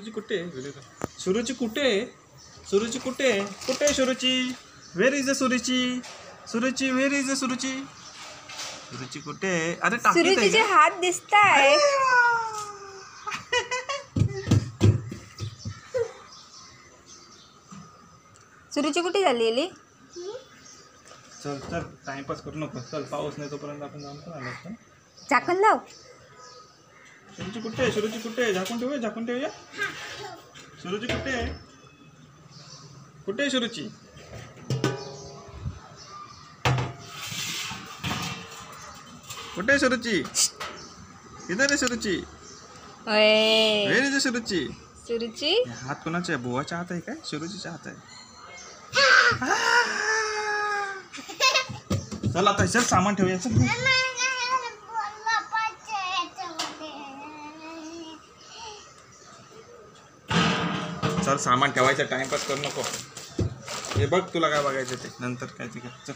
सुरुची कुठे सुरुची कुठे सुरुची कुठे कुठे Suruchi where is the Suruchi Suruchi where is the Suruchi Suruchi कुठे अरे सुरुचीचे हात दिसताय सुरुची कुठे झालेली चल चल टाइमपास करू नको चल पाऊस नाही तोपर्यंत आपण जाऊन पण आलो असतो झाकण लाव सुरुची कुठे झाकून ठेवूया सुरुची कुठे सुरुची कुठे सुरुची इधर आहे सुरुची वेर इज सुरुची सुरुची हात कोणाचा आहे बुवाच्या हात आहे काय सुरुचीचा हात आहे चल आता चल सामान ठेवूया चल सामान ठेवायचं टाइमपास करू नको हे बघ तुला काय बघायचं ते नंतर काय ते चल